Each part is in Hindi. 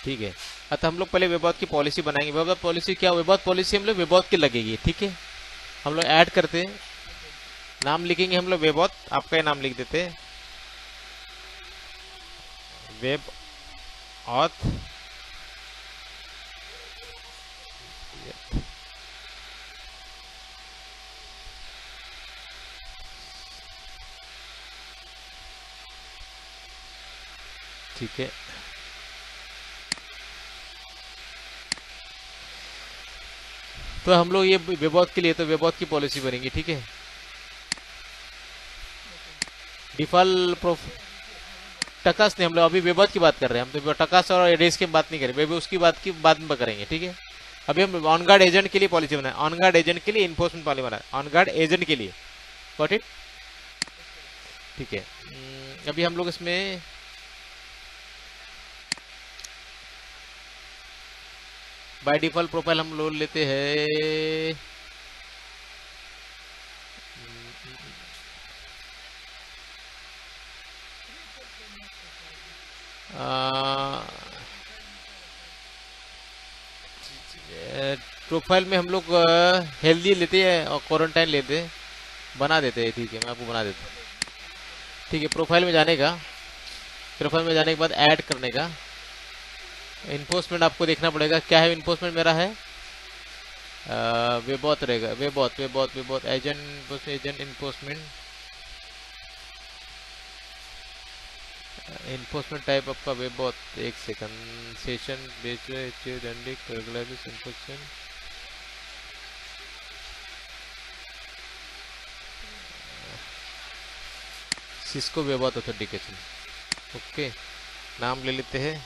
ठीक है। अतः हम लोग पहले वेबऑथ की पॉलिसी बनाएंगे। वेबऑथ पॉलिसी क्या? वेबऑथ पॉलिसी हम लोग वेबऑथ की लगेगी। ठीक है, हम लोग ऐड करते हैं, नाम लिखेंगे हम लोग वेबऑथ, आपका ही नाम लिख देते हैं वेब ऑथ। ठीक है, तो हम लोग ये वेबऑथ के लिए तो वेबऑथ की पॉलिसी बनेगी। ठीक है, डिफॉल्ट प्रोफ टकास नहीं, हम लोग अभी वेबऑथ की बात कर रहे हैं। हम तो टकास और एड्रेस की बात नहीं करें, वेब उसकी बात की बाद में करेंगे। ठीक है, अभी हम ऑन गार्ड एजेंट के लिए पॉलिसी बनाए, ऑन गार्ड एजेंट के लिए इन्फोर्समेंट पॉलिसी बनाए, ऑन गार्ड एजेंट के लिए। Got it? ठीक है, अभी हम लोग इसमें बाय डिफॉल्ट प्रोफाइल हम लोग लेते हैं प्रोफाइल में हम लोग हेल्दी लेते हैं और क्वारंटाइन लेते हैं, बना देते हैं। ठीक है, मैं आपको बना देता हूँ। ठीक है, प्रोफाइल में जाने का, प्रोफाइल में जाने के बाद ऐड करने का, इन्फोर्समेंट आपको देखना पड़ेगा क्या है। इन्फोर्समेंट मेरा है वेबऑथ रहेगा, webauth webauth webauth agent, agent enforcement, enforcement type आपका वेबऑथ। एक second, session based enforcement, Cisco webauth authentication. Okay, नाम ले लेते हैं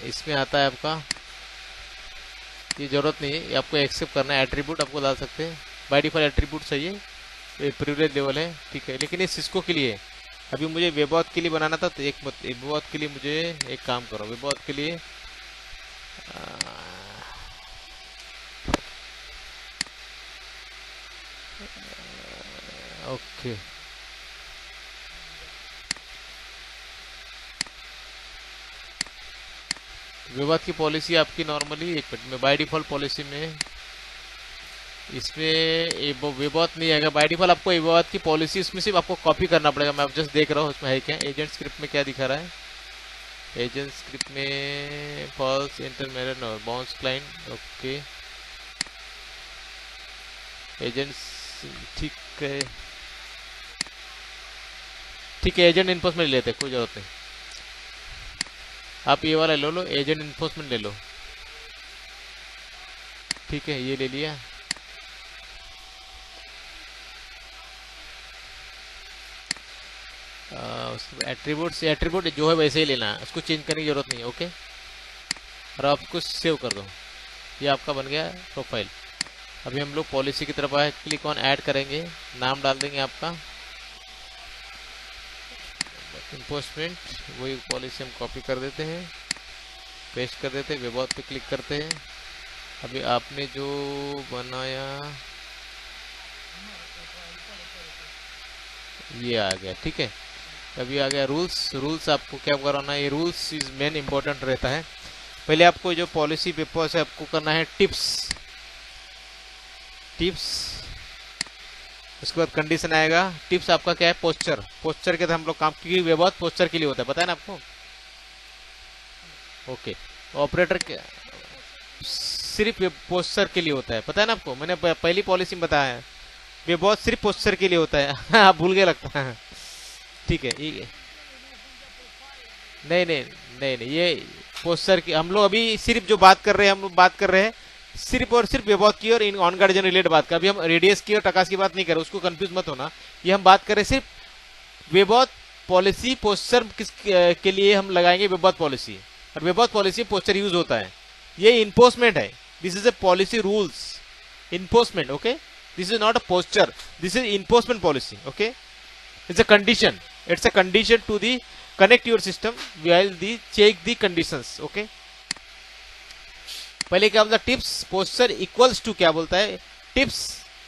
इसमें आता है आपका, ये जरूरत नहीं है, ये आपको एक्सेप्ट करना है। एट्रीब्यूट आपको डाल सकते हैं, बाय डिफॉल्ट एट्रीब्यूट सही है, ये प्रिविलेज लेवल है। ठीक है, लेकिन ये सिस्को के लिए है। अभी मुझे वेबऑथ के लिए बनाना था, तो एक वेबऑथ के लिए मुझे एक काम करो, वेबऑथ के लिए ओके, वेबऑथ की पॉलिसी आपकी नॉर्मली, एक मिनट में, बाय डिफॉल्ट पॉलिसी में इसमें वेबऑथ नहीं आएगा बाय डिफॉल्ट। आपको वेबऑथ की पॉलिसी इसमें सिर्फ आपको कॉपी करना पड़ेगा। मैं अब जस्ट देख रहा हूँ उसमें है क्या। एजेंट स्क्रिप्ट में क्या दिखा रहा है? एजेंट स्क्रिप्ट में फॉल्स इंटरमेरन और बाउंस क्लाइंट। ओके, एजेंट्स, ठीक है, ठीक है, एजेंट इन्फोर्समेंट लेते हैं, कोई जरूरत नहीं। आप ये वाला ले लो, एजेंट इन्फोर्समेंट ले लो। ठीक है, ये ले लिया। एट्रीब्यूट एट्रीब्यूट जो है वैसे ही लेना है, उसको चेंज करने की जरूरत नहीं है। ओके, और आपको सेव कर दो, ये आपका बन गया प्रोफाइल। अभी हम लोग पॉलिसी की तरफ आए, क्लिक ऑन ऐड करेंगे, नाम डाल देंगे आपका इन्फोर्समेंट, वही पॉलिसी हम कॉपी कर देते हैं, पेस्ट कर देते हैं, वेबऑथ पे क्लिक करते हैं। अभी आपने जो बनाया ये आ गया। ठीक है, अभी आ गया रूल्स। रूल्स आपको क्या कराना है, ये रूल्स इज मेन इंपॉर्टेंट रहता है। पहले आपको जो पॉलिसी पेपर से आपको करना है टिप्स, टिप्स, उसके बाद कंडीशन आएगा। टिप्स आपका क्या है? पोस्चर, पोस्चर के तो हम लोग काम, क्योंकि वेबऑथ पोस्चर के लिए होता है, पता है ना आपको। ओके, ऑपरेटर सिर्फ पोस्चर के लिए होता है, पता है ना आपको, मैंने पहली पॉलिसी में बताया है, वेबऑथ सिर्फ पोस्चर के लिए होता है। आप भूल गए लगता है। ठीक है, ये नहीं नहीं नहीं नहीं, ये पोस्चर की हम लोग अभी सिर्फ जो बात कर रहे हैं, हम लोग बात कर रहे हैं सिर्फ और सिर्फ वेबऑथ की और in on guard agent related बात कर। अभी हम रेडियस की और टकास की बात नहीं कर रहे, उसको कंफ्यूज मत होना। ये हम बात कर रहे हैं सिर्फ वेबऑथ पॉलिसी पोस्चर किस के लिए हम लगाएंगे वेबऑथ पॉलिसी, और वेबऑथ पॉलिसी पोस्चर यूज होता है। ये इन्फोर्समेंट है, this is a policy rules, enforcement. Okay, this is not a posture, this is enforcement policy. Okay, it's a condition, it's a condition to the connect your system while the check the conditions. Okay, पहले क्या बोलता है, टिप्स पोस्चर इक्वल्स टू, क्या बोलता है, टिप्स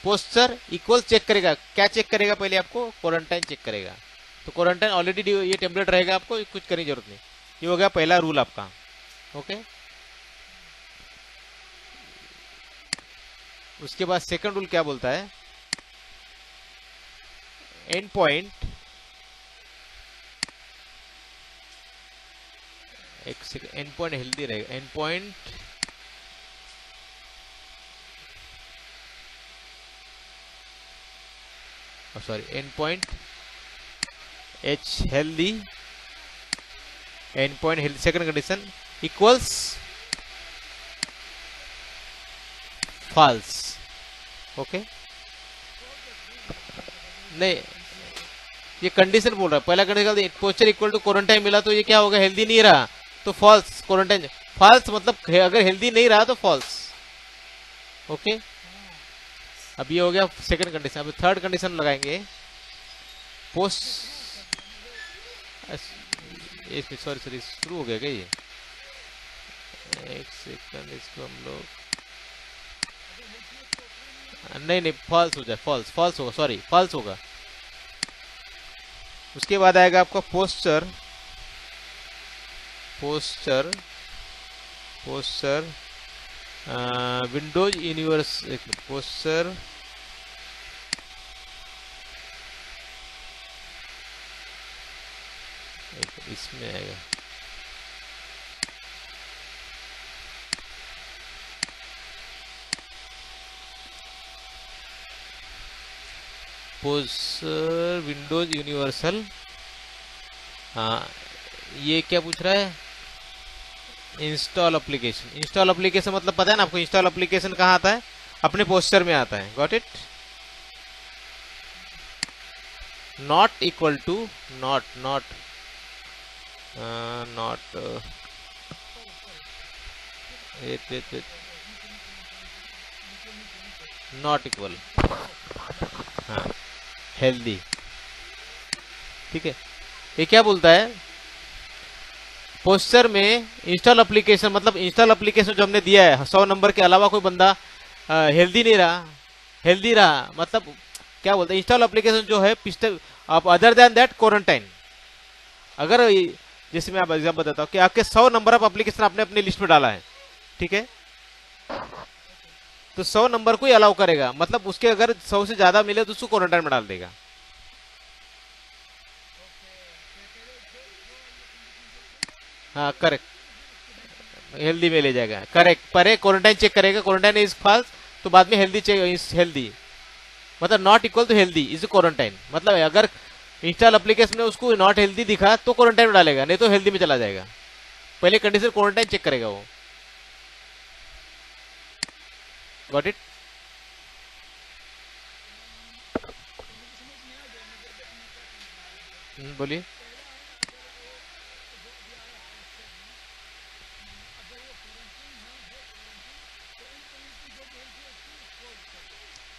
पोस्चर इक्वल चेक करेगा, क्या चेक करेगा, पहले आपको क्वारंटाइन चेक करेगा। तो क्वारंटाइन ऑलरेडी ये टेम्पलेट रहेगा, आपको कुछ करने की जरूरत नहीं। ये हो गया पहला रूल आपका। ओके, उसके बाद सेकंड रूल क्या बोलता है, एंड पॉइंट, एक सेकंड, एंड पॉइंट हेल्दी रहेगा, endpoint sorry, endpoint H healthy, endpoint healthy, second condition equals false. Okay, नहीं ये कंडीशन बोल रहा है, पहला condition posture equal to quarantine मिला तो ये क्या होगा, हेल्दी नहीं रहा तो फॉल्स, क्वारंटाइन फॉल्स मतलब अगर हेल्दी नहीं रहा तो फॉल्स। ओके, अब ये हो गया सेकंड कंडीशन। अब थर्ड कंडीशन लगाएंगे, पोस्ट, सॉरी शुरू हो गया क्या ये, एक सेकंड, इसको हम लोग, नहीं फॉल्स हो जाए, फॉल्स होगा, सॉरी फॉल्स होगा। उसके बाद आएगा आपका पोस्चर, विंडोज यूनिवर्स, पोस्चर इसमें आएगा, पोस्चर विंडोज यूनिवर्सल। हाँ, ये क्या पूछ रहा है, इंस्टॉल एप्लीकेशन। इंस्टॉल एप्लीकेशन मतलब पता है ना आपको, इंस्टॉल एप्लीकेशन कहाँ आता है, अपने पोस्चर में आता है। Got it, not equal to, not not equal, हाँ हेल्दी। ठीक है, ये क्या बोलता है, पोस्चर में इंस्टॉल एप्लीकेशन मतलब इंस्टॉल एप्लीकेशन जो हमने दिया है 100 नंबर के अलावा कोई बंदा हेल्दी नहीं रहा, हेल्दी रहा मतलब क्या बोलते हैं, इंस्टॉल एप्लीकेशन जो है पिछले आप अदर देन दैट क्वारंटाइन, अगर जैसे मैं आप एग्जाम्पल बताता हूँ कि आपके 100 नंबर ऑफ एप्लीकेशन आपने अपनी लिस्ट में डाला है, ठीक है, तो 100 नंबर को ही अलाउ करेगा, मतलब उसके अगर 100 से ज्यादा मिले तो उसको क्वारंटाइन में डाल देगा। हाँ करेक्ट, हेल्दी में ले जाएगा, करेक्ट, पर क्वारंटाइन चेक करेगा, क्वारंटाइन इज फॉल्स, तो बाद में हेल्दी चेक इज हेल्दी, मतलब not equal to healthy is quarantine, मतलब अगर इंस्टॉल एप्लीकेशन में उसको नॉट हेल्दी दिखा तो क्वारंटाइन में डालेगा, नहीं तो हेल्दी में चला जाएगा। पहले कंडीशन क्वारंटाइन चेक करेगा वो। गॉट इट, बोलिए।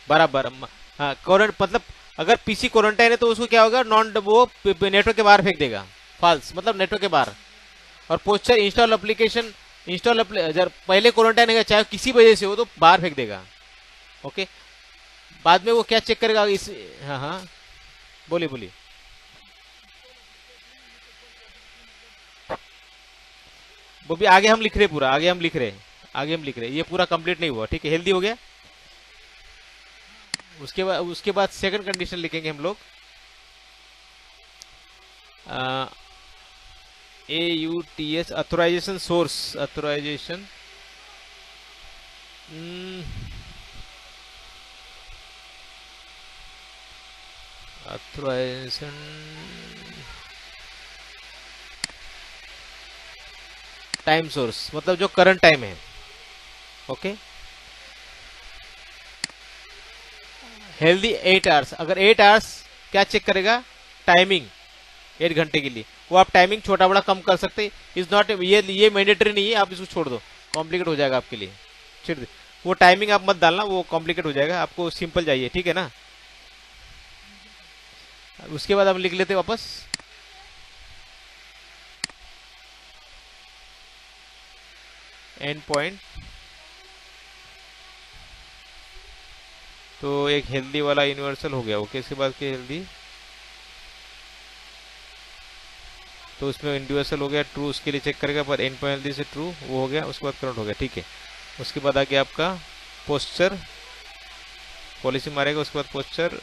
बराबर, हाँ मतलब अगर पीसी क्वारंटाइन है तो उसको क्या होगा, नॉन वो नेटवर्क के बाहर फेंक देगा, फॉल्स मतलब नेटवर्क के बाहर। और पोस्चर इंस्टॉल एप्लीकेशन, पहले क्वारंटाइन है चाहे किसी वजह से हो तो बाहर फेंक देगा। ओके, बाद में वो क्या चेक करेगा इस, हाँ हाँ बोलिए बोलिए। वो भी आगे हम लिख रहे, पूरा आगे हम लिख रहे, ये पूरा कंप्लीट नहीं हुआ, ठीक है, हेल्दी हो गया। उसके बाद सेकंड कंडीशन लिखेंगे हम लोग, AUTS authorisation source, authorisation time source मतलब जो करंट टाइम है। ओके, हेल्दी 8 आवर्स, अगर 8 आवर्स क्या चेक करेगा, टाइमिंग 8 घंटे के लिए, वो आप टाइमिंग छोटा बड़ा कम कर सकते, इज नॉट, ये मैंडेटरी नहीं है, आप इसको छोड़ दो, कॉम्प्लिकेट हो जाएगा आपके लिए, छोड़ दे, वो टाइमिंग आप मत डालना, वो कॉम्प्लिकेट हो जाएगा, आपको सिंपल चाहिए, ठीक है ना। उसके बाद हम लिख लेते वापस, एंड पॉइंट तो एक हेल्दी वाला यूनिवर्सल हो गया। ओके, इसके बाद क्या हेल्दी, तो उसमें यूनिवर्सल हो गया ट्रू, उसके लिए चेक करेगा पर एंड पॉइंट हेल्दी से ट्रू, वो हो गया। उसके बाद करंट हो गया, ठीक है। उसके बाद आ गया आपका पोस्चर, पॉलिसी मारेगा, उसके बाद पोस्चर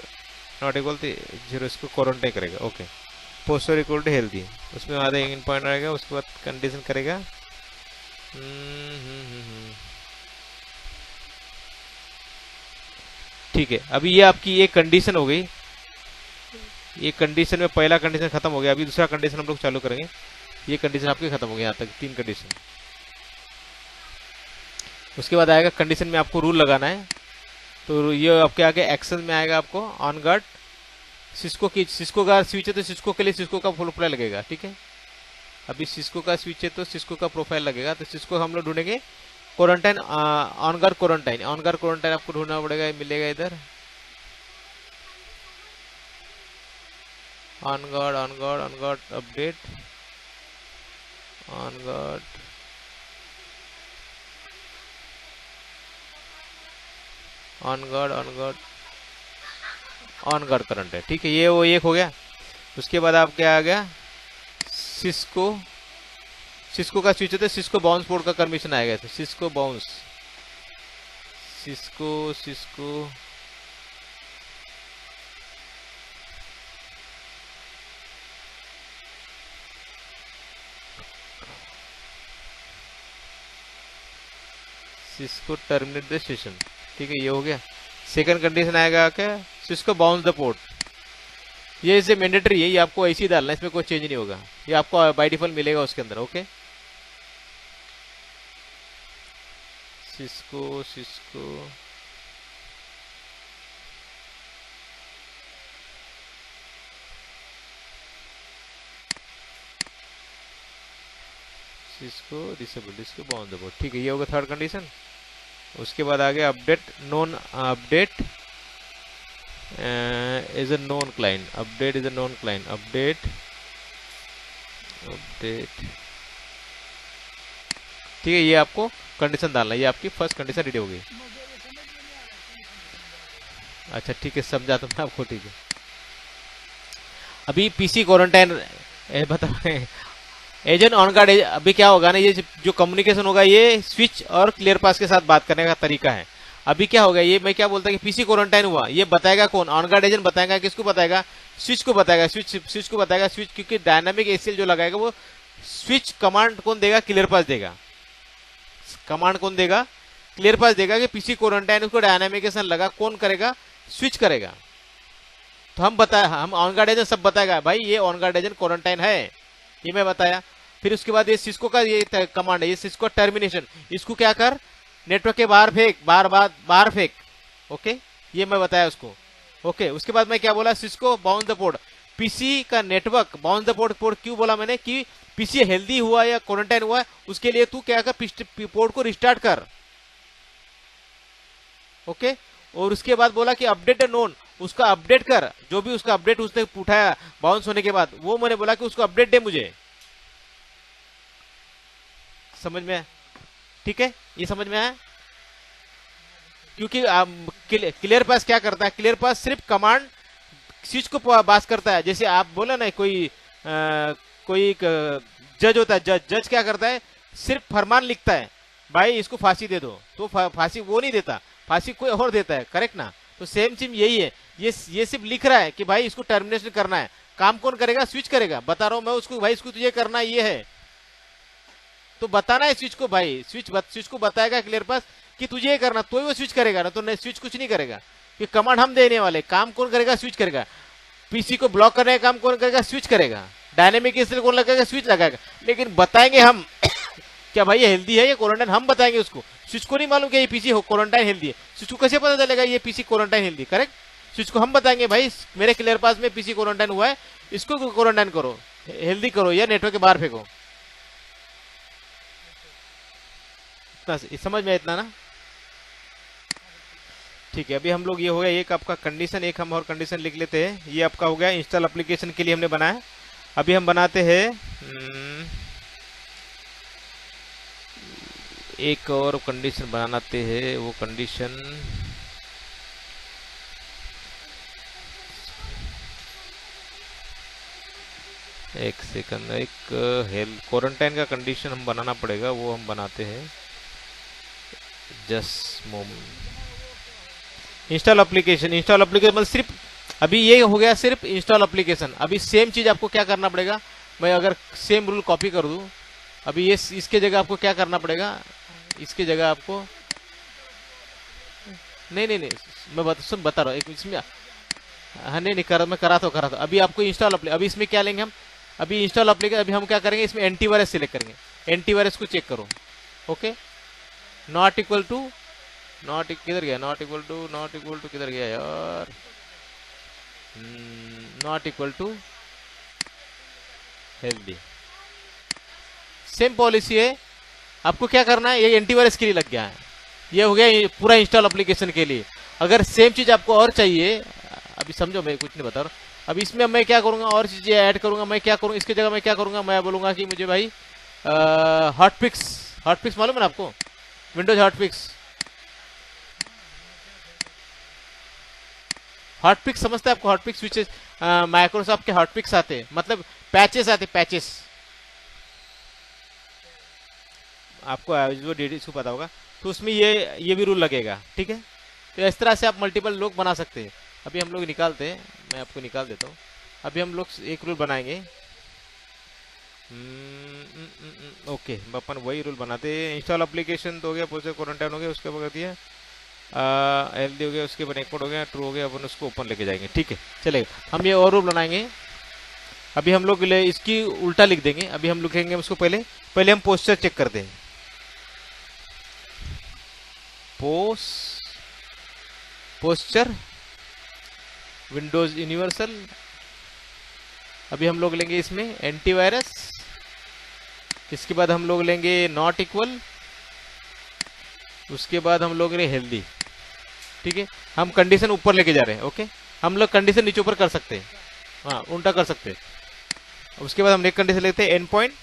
नॉट इक्वल टू 0, इसको क्वारंटाइन करेगा। Okay, posture equal to healthy, उसमें आधा एंड पॉइंट आएगा। उसके बाद कंडीशन करेगा। ठीक है, अभी ये आपकी एक कंडीशन हो गई। ये कंडीशन में पहला कंडीशन खत्म हो गया, अभी दूसरा कंडीशन हम लोग चालू करेंगे। ये कंडीशन आपकी खत्म हो गई, यहाँ तक 3 कंडीशन। उसके बाद आएगा कंडीशन में आपको रूल लगाना है। तो ये आपके आगे एक्शन में आएगा आपको ऑन गार्ड सिस्को की, सिस्को का स्विच है तो सिस्को के लिए सिस्को का प्रोफाइल लगेगा, ठीक है। अभी सिस्को का स्विच है तो सिस्को का प्रोफाइल लगेगा, तो सिस्को हम लोग ढूंढेंगे quarantine, on guard quarantine, on guard quarantine आपको ढूंढना पड़ेगा, मिलेगा इधर on guard update, on guard on guard current है, ठीक है। ये वो एक हो गया। उसके बाद आप क्या आ गया सिस्को, सिस्को का स्विच होता है, सिस्को बाउंस पोर्ट का परमिशन आएगा, तो Cisco bounce, Cisco Cisco Cisco terminate the session, ठीक है, ये हो गया। सेकंड कंडीशन आएगा क्या सिस्को बाउंस द पोर्ट, ये इसे मैंडेटरी है, ये आपको ऐसे ही डालना है, इसमें कोई चेंज नहीं होगा, ये आपको बाय डिफॉल्ट मिलेगा उसके अंदर। Okay, Cisco Cisco Cisco disable, इसको बाउंस द पोर्ट, ठीक है, ये होगा थर्ड कंडीशन। उसके बाद आ गया update non update is a non client, update is a non client, update ठीक है, ये आपको कंडीशन डालना है, ये आपकी फर्स्ट कंडीशन रेडी हो गई। अच्छा ठीक है, समझा तो मैं आपको, ठीक है। अभी पीसी क्वारंटाइन बताओ एजेंट ऑन गार्ड, अभी क्या होगा ना, ये जो कम्युनिकेशन होगा ये स्विच और क्लियर पास के साथ बात करने का तरीका है। अभी क्या होगा, ये मैं क्या बोलता कि पीसी क्वारंटाइन हुआ, ये बताएगा कौन, ऑन गार्ड एजेंट बताएगा, किसको बताएगा, स्विच को बताएगा, स्विच को बताएगा, स्विच क्योंकि डायनामिक एसीएल जो लगाएगा वो स्विच कमांड कौन देगा, क्लियर पास देगा, कमांड कौन देगा, क्लियर पास देगा कि पीसी क्वारंटाइन उसको डायनामिकेशन लगा, कौन करेगा, स्विच करेगा। तो हम ऑन गार्ड एजेंट सब बताएगा, भाई ये ऑन गार्ड एजेंट क्वारंटाइन है, ये मैं बताया। फिर उसके बाद ये सिस्को का ये कमांड है, ये सिस्को टर्मिनेशन, इसको क्या कर, नेटवर्क के बाहर फेंक, बाहर फेंक। ओके, ये मैं बताया उसको। ओके, उसके बाद मैं क्या बोला, Cisco bounce the port, PC का नेटवर्क बाउंस द पोर्ट क्यों बोला मैंने कि पीसी हेल्दी हुआ या क्वारंटाइन हुआ है, उसके लिए तू क्या कर, पोर्ट को रिस्टार्ट कर। ओके, और उसके बाद बोला कि अपडेट नोन, उसका अपडेट कर, जो भी उसका अपडेट उसने उठाया बाउंस होने के बाद, वो मैंने बोला कि उसको अपडेट दे मुझे। समझ में आया, ठीक है, ये समझ में आया। क्योंकि क्लियर पास क्या करता है, क्लियर पास सिर्फ कमांड स्विच को पास करता है। जैसे आप बोले ना कोई जज होता है, जज क्या करता है, सिर्फ फरमान लिखता है, भाई इसको फांसी दे दो, तो फांसी वो नहीं देता, फांसी कोई और देता है, करेक्ट ना। तो सेम चीज यही है, ये सिर्फ लिख रहा है कि भाई इसको टर्मिनेशन करना है, काम कौन करेगा, स्विच करेगा। बता रहा हूं मैं उसको, भाई इसको तुझे करना ये है, तो बताना है स्विच को, भाई स्विच को बताएगा क्लियर पास कि तुझे ये करना, तो ही वो स्विच करेगा ना, तो स्विच कुछ नहीं करेगा, कि कमांड हम देने वाले, काम कौन करेगा, स्विच करेगा। पीसी को ब्लॉक करने का काम कौन करेगा, स्विच करेगा। डायनेमिक इसलिए कौन लगाएगा, स्विच लगाएगा। लेकिन बताएंगे हम क्या भाई ये हेल्दी है या क्वारंटाइन, हम बताएंगे उसको, स्विच को नहीं मालूम कि ये पीसी क्वारंटाइन हेल्दी है। स्विच को कैसे पता चलेगा ये PC quarantine healthy, correct. Switch को हम बताएंगे, भाई मेरे क्लियर पास में पीसी क्वारंटाइन हुआ है, इसको क्वारंटाइन करो, हेल्दी करो या नेटवर्क के बाहर फेंको। समझ में इतना ना, ठीक है। अभी हम लोग ये हो गया एक आपका कंडीशन, एक हम और कंडीशन लिख लेते हैं। ये आपका हो गया इंस्टॉल एप्लीकेशन के लिए हमने बनाया। अभी हम बनाते हैं एक और कंडीशन बनाते हैं, वो कंडीशन एक सेकंड, एक हेल्थ क्वारंटाइन का कंडीशन हम बनाना पड़ेगा, वो हम बनाते हैं। Just moment. इंस्टॉल एप्लीकेशन मतलब सिर्फ अभी ये हो गया, सिर्फ इंस्टॉल एप्लीकेशन। अभी सेम चीज आपको क्या करना पड़ेगा, मैं अगर सेम रूल कॉपी कर दूं, अभी ये इसके जगह आपको क्या करना पड़ेगा, इसके जगह आपको नहीं नहीं नहीं, मैं बता रहा हूँ एक इसमें। हाँ नहीं नहीं कर, मैं करा था अभी आपको इंस्टॉल अभी इसमें क्या लेंगे हम, अभी इंस्टॉल एप्लीकेशन अभी हम क्या करेंगे, इसमें एंटीवायरस सिलेक्ट करेंगे। एंटीवायरस को चेक करो। ओके, नॉट इक्वल टू, किधर गया, नॉट इक्वल टू किधर गया यार, not equal to healthy. Same policy है, आपको क्या करना है, ये एंटीवायरस के लिए लग गया है, ये हो गया ये पूरा इंस्टॉल एप्लीकेशन के लिए। अगर सेम चीज आपको और चाहिए, अभी समझो मैं कुछ नहीं बता रहा, अभी इसमें मैं क्या करूंगा, और चीजें ऐड करूंगा। मैं क्या करूंगा, इसकी जगह मैं क्या करूंगा, मैं बोलूंगा कि मुझे भाई हॉटफिक्स मालूम है ना आपको, विंडोज हॉटफिक्स समझते हैं आपको, हॉटफिक्स स्विचेस, माइक्रोसॉफ्ट के हॉटफिक्स आते हैं, मतलब पैचेस आते, पैचेस आपको जो डीडी को पता होगा, तो उसमें ये भी रूल लगेगा। ठीक है, तो इस तरह से आप मल्टीपल लोग बना सकते हैं। अभी हम लोग निकालते हैं, मैं आपको निकाल देता हूँ। अभी हम लोग एक रूल बनाएंगे। ओके, अपन वही रूल बनाते हैं। इंस्टॉल एप्लीकेशन तो हो गया, पोस्ट क्वारंटाइन हो गया, उसके बाद दिया हेल्दी हो गया, उसके बाद एक्सपोर्ट हो गया, ट्रू हो गया, अपन उसको ओपन लेके जाएंगे। ठीक है, चलेगा। हम ये और रूल बनाएंगे। अभी हम लोग इसकी उल्टा लिख देंगे। अभी हम लिखेंगे उसको, पहले हम पोस्चर चेक करते हैं। Posture Windows universal. अभी हम लोग लेंगे इसमें एंटीवायरस, इसके बाद हम लोग लेंगे नॉट इक्वल, उसके बाद हम लोग लेंगे हेल्दी। ठीक है, हम कंडीशन ऊपर लेके जा रहे हैं। ओके, हम लोग कंडीशन नीचे ऊपर कर सकते हैं, हाँ उल्टा कर सकते हैं। उसके बाद हम एक कंडीशन लेते हैं, एंड पॉइंट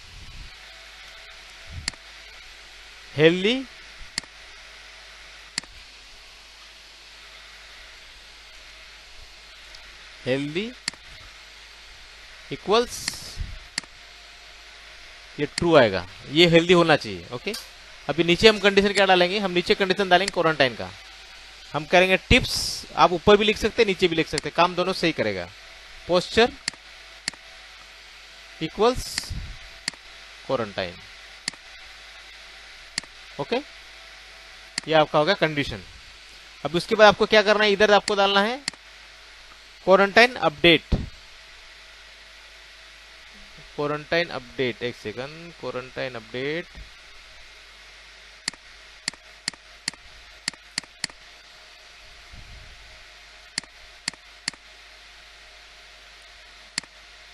हेल्दी इक्वल्स, ये ट्रू आएगा, ये हेल्दी होना चाहिए। ओके, अभी नीचे हम कंडीशन क्या डालेंगे, हम नीचे कंडीशन डालेंगे क्वारंटाइन का। हम करेंगे टिप्स, आप ऊपर भी लिख सकते हैं, नीचे भी लिख सकते हैं, काम दोनों सही करेगा। Posture equals quarantine. ओके, ये आपका होगा कंडीशन। अब उसके बाद आपको क्या करना है, इधर आपको डालना है क्वारंटाइन अपडेट। एक second, quarantine update.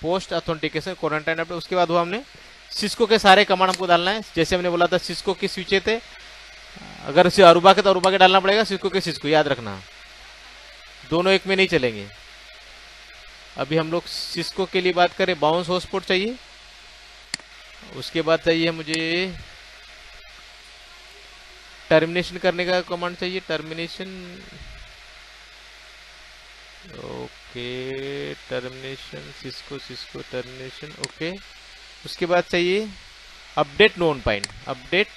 Post authentication quarantine update. उसके बाद वो हमने सिस्को के सारे कमांड हमको डालना है। जैसे हमने बोला था सिस्को की स्विचे थे, अगर अरुबा के तो अरुबा के डालना पड़ेगा, सिस्को के सिस्को, याद रखना दोनों एक में नहीं चलेंगे। अभी हम लोग सिस्को के लिए बात करें, बाउंस हॉटस्पॉट चाहिए। उसके बाद चाहिए मुझे टर्मिनेशन करने का कमांड चाहिए, termination. Okay, termination Cisco termination. Okay, उसके बाद चाहिए अपडेट नोन पॉइंट, अपडेट।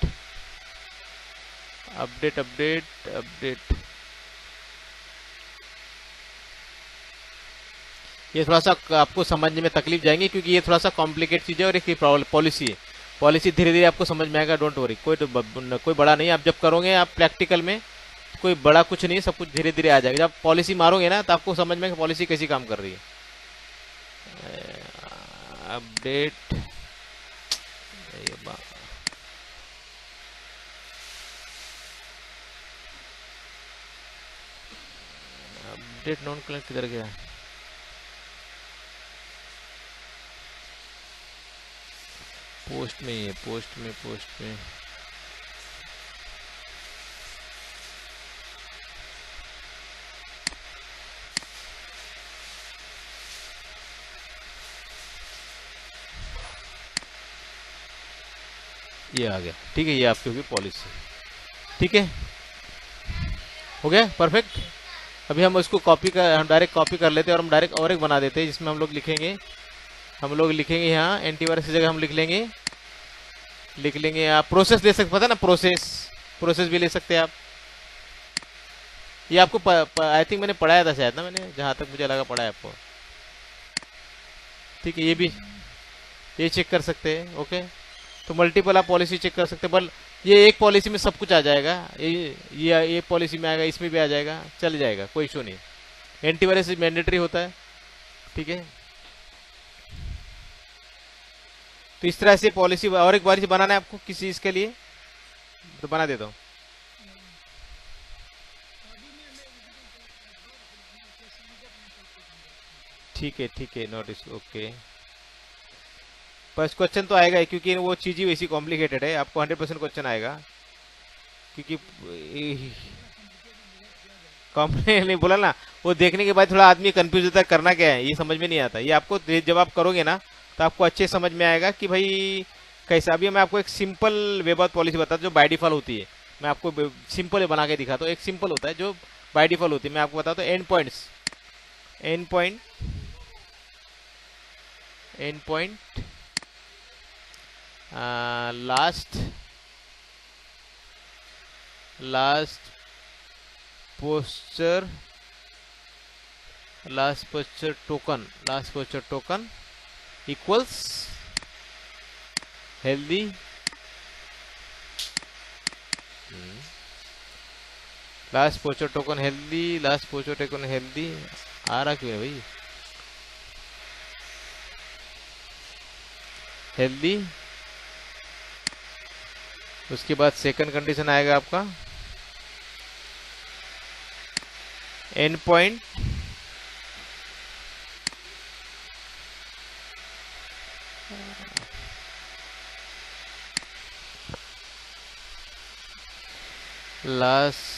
ये थोड़ा सा आपको समझने में तकलीफ जाएंगे, क्योंकि ये थोड़ा सा कॉम्प्लिकेट चीज है और एक पॉलिसी है। पॉलिसी धीरे धीरे आपको समझ में आएगा, डोंट वरी। कोई बड़ा नहीं, आप जब करोगे आप प्रैक्टिकल में, कोई बड़ा कुछ नहीं, सब कुछ धीरे धीरे आ जाएगा। जब पॉलिसी मारोगे ना, तो आपको समझ में पॉलिसी कैसी काम कर रही है। अपडेट, अपडेट नॉन क्लाइंट किधर गया, पोस्ट में ही है, पोस्ट में ये आ गया। ठीक है, ये आपकी होगी पॉलिसी। ठीक है, हो गया परफेक्ट। अभी हम इसको कॉपी कर, हम डायरेक्ट कॉपी कर लेते हैं और हम डायरेक्ट और एक बना देते हैं, जिसमें हम लोग लिखेंगे हम लोग लिखेंगे यहाँ एंटीवायरस की जगह हम लिख लेंगे आप प्रोसेस ले सकते, पता ना प्रोसेस भी ले सकते हैं आप। ये आपको आई थिंक मैंने पढ़ाया था शायद ना, मैंने जहाँ तक मुझे लगा पढ़ा है आपको। ठीक है, ये चेक कर सकते हैं। ओके, तो मल्टीपल आप पॉलिसी चेक कर सकते हैं, पर ये एक पॉलिसी में सब कुछ आ जाएगा, ये पॉलिसी में आएगा, इसमें भी आ जाएगा, चल जाएगा, कोई इशू नहीं। एंटीवायरस मैंडेटरी होता है। ठीक है, तो इस तरह से पॉलिसी और एक पॉलिसी बनाना है आपको किसी इसके लिए, तो बना देता हूँ। ठीक है, नोटिस ओके। फर्स्ट क्वेश्चन तो आएगा ही, क्योंकि वो चीज़ ही वैसी कॉम्प्लिकेटेड है, आपको 100% क्वेश्चन आएगा, क्योंकि कॉम्प्लिकेट नहीं बोला ना, वो देखने के बाद थोड़ा आदमी कंफ्यूज होता है करना क्या है, ये समझ में नहीं आता। ये आपको जब आप करोगे ना तो आपको अच्छे समझ में आएगा कि भाई कैसा। अभी मैं आपको एक सिंपल वेब ऑफ पॉलिसी बताता हूँ जो बाय डिफॉल्ट होती है। मैं आपको सिंपल बना के दिखाता हूँ। एक सिंपल होता है जो बाय डिफॉल्ट होती है, मैं आपको बताता हूँ। End point last posture token equals healthy last posture token healthy आ रहा क्यों है भाई, हेल्दी। उसके बाद सेकंड कंडीशन आएगा आपका and point last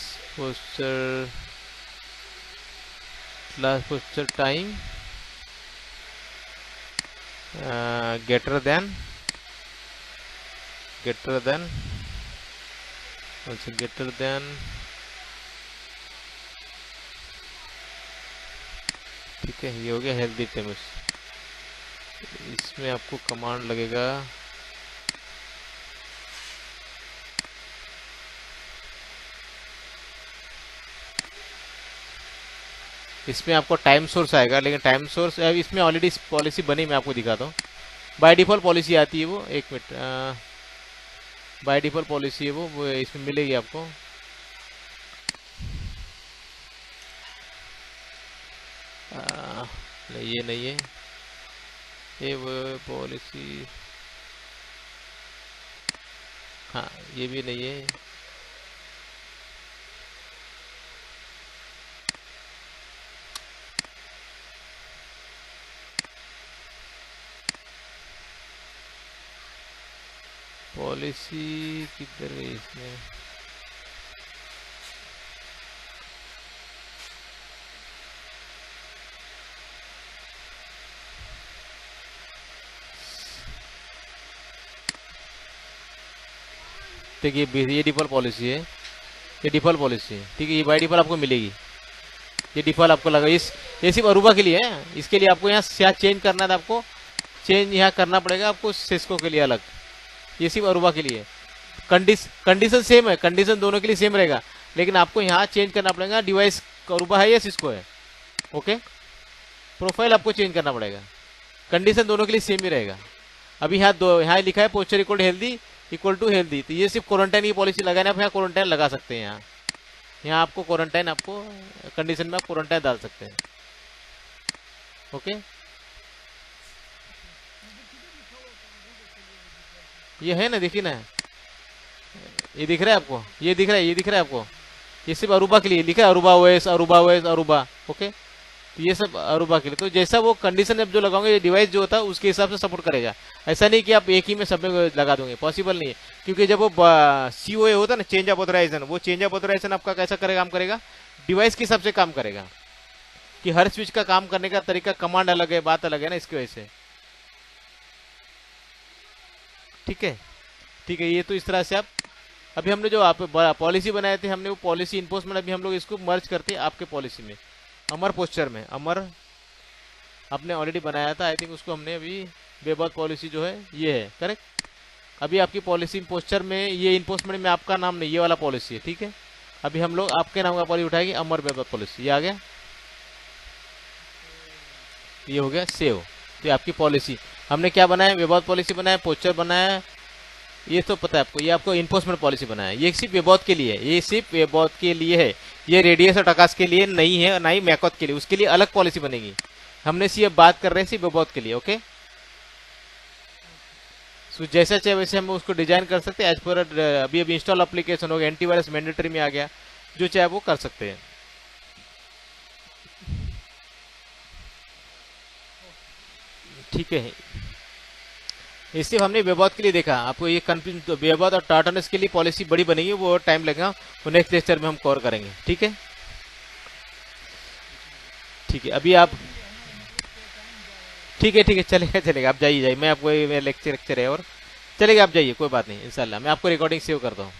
posture time greater than ठीक है, ये हो गया हेल्दी टेम्स। इसमें आपको कमांड लगेगा इसमें आपको टाइम सोर्स आएगा, लेकिन टाइम सोर्स इसमें ऑलरेडी पॉलिसी बनी, मैं आपको दिखाता हूँ। बाय डिफॉल्ट पॉलिसी आती है वो, एक मिनट, बाय डिफॉल्ट पॉलिसी है वो इसमें मिलेगी आपको। नहीं ये नहीं है, ये वो पॉलिसी, हाँ ये भी नहीं है। पॉलिसी किधर गई इसमें, देखिए ये डिफॉल्ट पॉलिसी है, ये डिफॉल्ट पॉलिसी है। ठीक है, ये बाय डिफॉल्ट आपको मिलेगी, ये डिफॉल्ट आपको लगा। ये सिर्फ अरूबा के लिए है, इसके लिए आपको यहाँ चेंज करना है, तो आपको चेंज यहाँ करना पड़ेगा आपको सिस्को के लिए अलग। ये सिर्फ अरूबा के लिए कंडीशन सेम है, कंडीशन दोनों के लिए सेम रहेगा, लेकिन आपको यहाँ चेंज करना पड़ेगा डिवाइस अरूबा है या सिस्को है। ओके, प्रोफाइल आपको चेंज करना पड़ेगा, कंडीशन दोनों के लिए सेम ही रहेगा। अभी यहाँ लिखा है पोस्चर इक्वल टू हेल्दी, तो ये सिर्फ क्वारंटाइन की पॉलिसी लगाना, आप यहाँ क्वारंटाइन लगा सकते हैं। यहाँ आपको क्वारंटाइन, आपको कंडीशन में आप क्वारंटाइन डाल सकते हैं। ओके, ये है ना, देखिए ना, ये दिख रहा है आपको, ये दिख रहा है आपको। ये सिर्फ अरूबा के लिए लिखा है, अरूबा ओएस अरूबा। ओके, तो ये सब अरूबा के लिए, तो जैसा वो कंडीशन अब जो लगाओगे, ये डिवाइस जो होता है उसके हिसाब से सपोर्ट करेगा। ऐसा नहीं कि आप एक ही में सब में लगा दोगे, पॉसिबल नहीं है, क्योंकि जब वो COA होता है ना, चेंज ऑफ ऑथराइजेशन, वो चेंज ऑफ ऑथराइजेशन आपका कैसा काम करेगा, डिवाइस के हिसाब से काम करेगा, कि हर स्विच का काम करने का तरीका, कमांड अलग है, बात अलग है ना, इसकी वजह से। ठीक है, ये तो इस तरह से आप, अभी हमने जो आप पॉलिसी बनाए थे, हमने वो पॉलिसी इन्फोर्समेंट, अभी हम लोग इसको मर्ज करते हैं आपके पॉलिसी में, अमर पोस्चर में, अमर आपने ऑलरेडी बनाया था, आई थिंक उसको हमने अभी वेबाउट पॉलिसी जो है ये है, करेक्ट। अभी आपकी पॉलिसी पोस्चर में ये इन्फोर्समेंट में आपका नाम नहीं, ये वाला पॉलिसी है, ठीक है। अभी हम लोग आपके नाम का पॉलिसी उठाएंगे, अमर वेबाउट पॉलिसी, ये आ गया, ये हो गया सेव। तो ये आपकी पॉलिसी, हमने क्या बनाया, वेबाउट पॉलिसी बनाया, पोस्चर बनाया, ये तो पता है आपको, ये आपको इन्फोर्समेंट पॉलिसी बनाया है। ये सिर्फ वेबाउट के लिए है, ये सिर्फ वेबाउट के लिए है, ये रेडियस और टकास के लिए नहीं है, ना ही मैकॉथ के लिए, उसके लिए अलग पॉलिसी बनेगी। हमने सिर्फ बात कर रहे हैं सिर्फ वेबाउट के लिए, ओके। सो जैसा चाहे वैसे हम उसको डिजाइन कर सकते हैं एज पर, अभी अभी इंस्टॉल एप्लीकेशन हो गया, एंटीवायरस मैंडेटरी में आ गया, जो चाहे वो कर सकते हैं, ठीक है। ये सिर्फ हमने वेबाउट के लिए देखा, आपको ये कंफ्यूज, वेबाउट और टार्टनस के लिए पॉलिसी बड़ी बनेगी, वो टाइम लगेगा, वो नेक्स्ट लेक्चर में हम कवर करेंगे, ठीक है। ठीक है, अभी आप, ठीक है ठीक है, चलेगा चलेगा, आप जाइए जाइए, मैं आपको, मेरा लेक्चर लेक्चर है और चलेगा, आप जाइए, कोई बात नहीं, इंशाल्लाह मैं आपको रिकॉर्डिंग सेव करता हूँ।